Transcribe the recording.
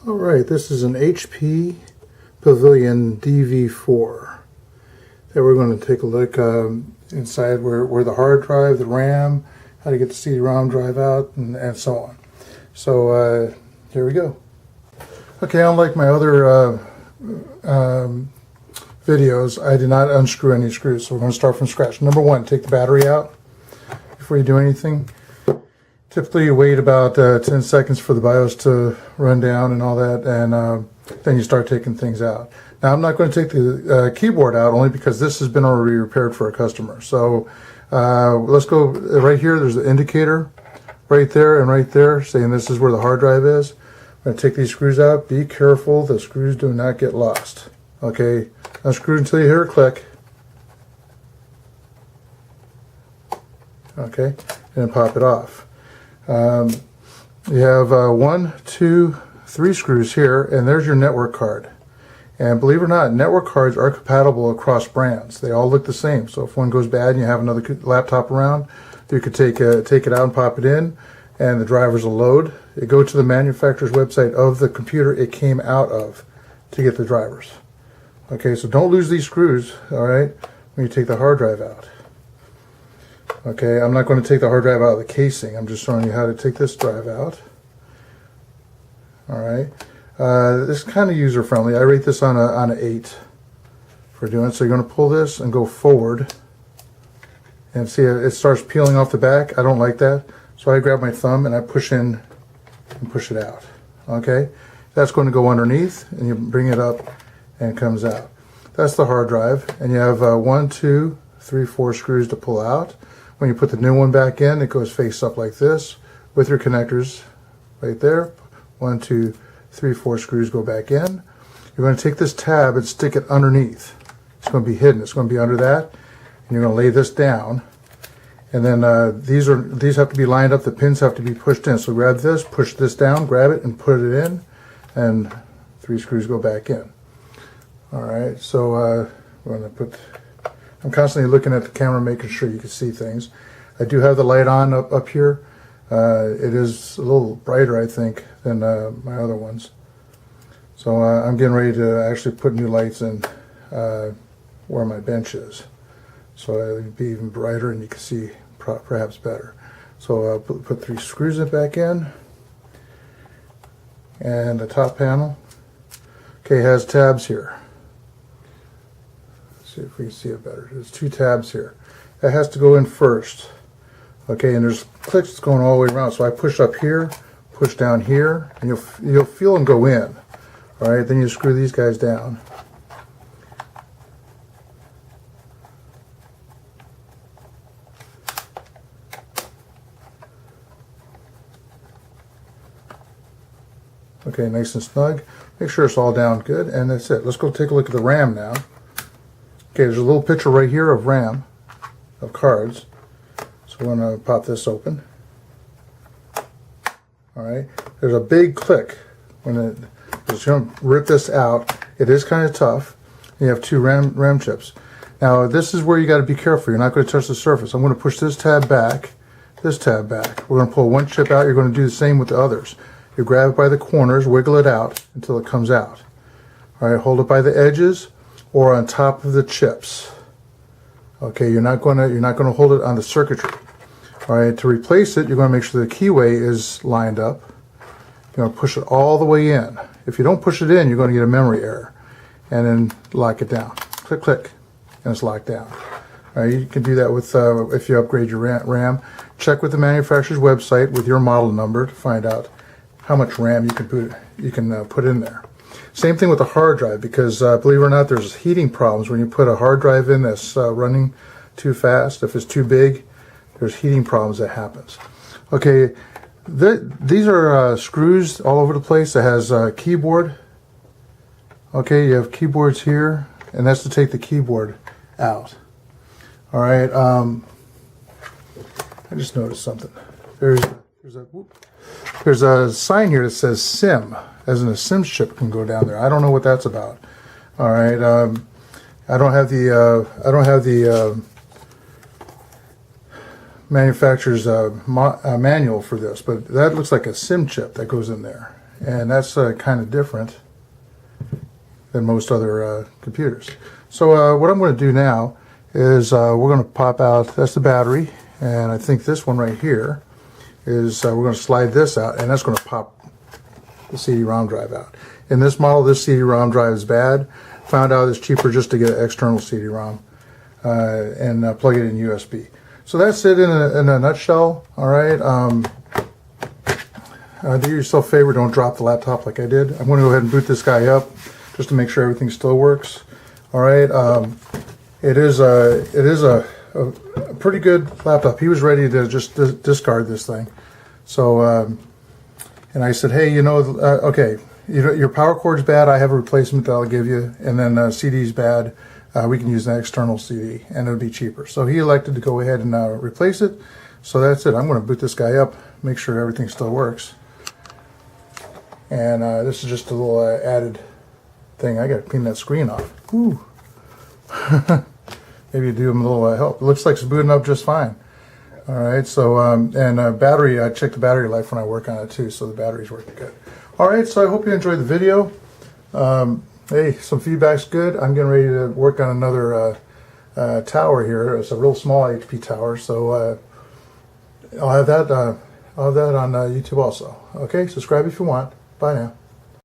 Alright, this is an HP Pavilion dv4 that we're going to take a look inside where the hard drive, the RAM, how to get the CD-ROM drive out, and so on. So here we go. Okay, unlike my other videos, I did not unscrew any screws, so we're going to start from scratch. Number one, take the battery out before you do anything. Typically you wait about 10 seconds for the BIOS to run down and all that, and then you start taking things out. Now I'm not going to take the keyboard out only because this has been already repaired for a customer. So let's go right here. There's the indicator right there and right there saying this is where the hard drive is. I'm going to take these screws out. Be careful, the screws do not get lost. Okay, unscrew until you hear a click. Okay, and then pop it off. You have 1, 2, 3 screws here, and there's your network card. And believe it or not, network cards are compatible across brands. They all look the same. So if one goes bad and you have another laptop around, you could take it out and pop it in, and the drivers will load. You go to the manufacturer's website of the computer it came out of to get the drivers. Okay, so don't lose these screws, all right, when you take the hard drive out. Okay, I'm not going to take the hard drive out of the casing. I'm just showing you how to take this drive out. All right, this is kind of user friendly. I rate this on an 8 for doing it. So you're going to pull this and go forward, and see it starts peeling off the back. I don't like that, so I grab my thumb and I push in and push it out. Okay, that's going to go underneath, and you bring it up, and it comes out. That's the hard drive, and you have 1, 2, 3, 4 screws to pull out. When you put the new one back in, it goes face up like this with your connectors right there. 1, 2, 3, 4 screws go back in. You're going to take this tab and stick it underneath. It's going to be hidden. It's going to be under that. And you're going to lay this down. And then these have to be lined up. The pins have to be pushed in. So grab this, push this down, grab it, and put it in. And 3 screws go back in. All right. So we're going to put. I'm constantly looking at the camera, making sure you can see things. I do have the light on up here. It is a little brighter, I think, than my other ones. So I'm getting ready to actually put new lights in where my bench is. So it'll be even brighter and you can see perhaps better. So put 3 screws back in. And the top panel, okay, has tabs here. See if we can see it better. There's 2 tabs here. That has to go in first. Okay, and there's clicks going all the way around. So I push up here, push down here, and you'll feel them go in. All right, then you screw these guys down. Okay, nice and snug. Make sure it's all down good, and that's it. Let's go take a look at the RAM now. Okay, there's a little picture right here of RAM, of cards. So we're going to pop this open. All right, there's a big click when it's going to rip this out. It is kind of tough. You have 2 RAM chips. Now this is where you got to be careful. You're not going to touch the surface. I'm going to push this tab back, this tab back. We're going to pull 1 chip out. You're going to do the same with the others. You grab it by the corners, wiggle it out until it comes out. All right, hold it by the edges or on top of the chips. Okay, you're not going to hold it on the circuitry. All right, to replace it, you're going to make sure the keyway is lined up. You're going to push it all the way in. If you don't push it in, you're going to get a memory error. And then lock it down. Click, click, and it's locked down. All right, you can do that with if you upgrade your RAM. Check with the manufacturer's website with your model number to find out how much RAM you can put in there. Same thing with the hard drive, because believe it or not, there's heating problems when you put a hard drive in that's running too fast. If it's too big, there's heating problems that happens. Okay, these are screws all over the place. It has a keyboard. Okay, you have keyboards here, and that's to take the keyboard out. All right, I just noticed something. There's a sign here that says SIM, as in a SIM chip can go down there. I don't know what that's about. All right, I don't have the manufacturer's manual for this, but that looks like a SIM chip that goes in there. and that's kind of different than most other computers. So what I'm going to do now is we're going to pop out, that's the battery, and I think this one right here is we're going to slide this out, and that's going to pop the CD-ROM drive out. In this model, this CD-ROM drive is bad. Found out it's cheaper just to get an external CD-ROM and plug it in USB. So that's it in a nutshell. All right. Do yourself a favor, don't drop the laptop like I did. I'm going to go ahead and boot this guy up just to make sure everything still works. All right. It is a pretty good laptop. He was ready to just discard this thing. So, and I said, hey, okay, your power cord's bad. I have a replacement that I'll give you, and then CD's bad. We can use an external CD, and it'll be cheaper. So he elected to go ahead and replace it. So that's it. I'm going to boot this guy up, make sure everything still works. And this is just a little added thing. I got to clean that screen off. Ooh. Maybe do him a little help. It looks like it's booting up just fine. All right, so battery, I check the battery life when I work on it too, so the battery's working good. All right, so I hope you enjoyed the video. Hey, some feedback's good. I'm getting ready to work on another tower here. It's a real small HP tower, so I'll have that on YouTube also. Okay, subscribe if you want. Bye now.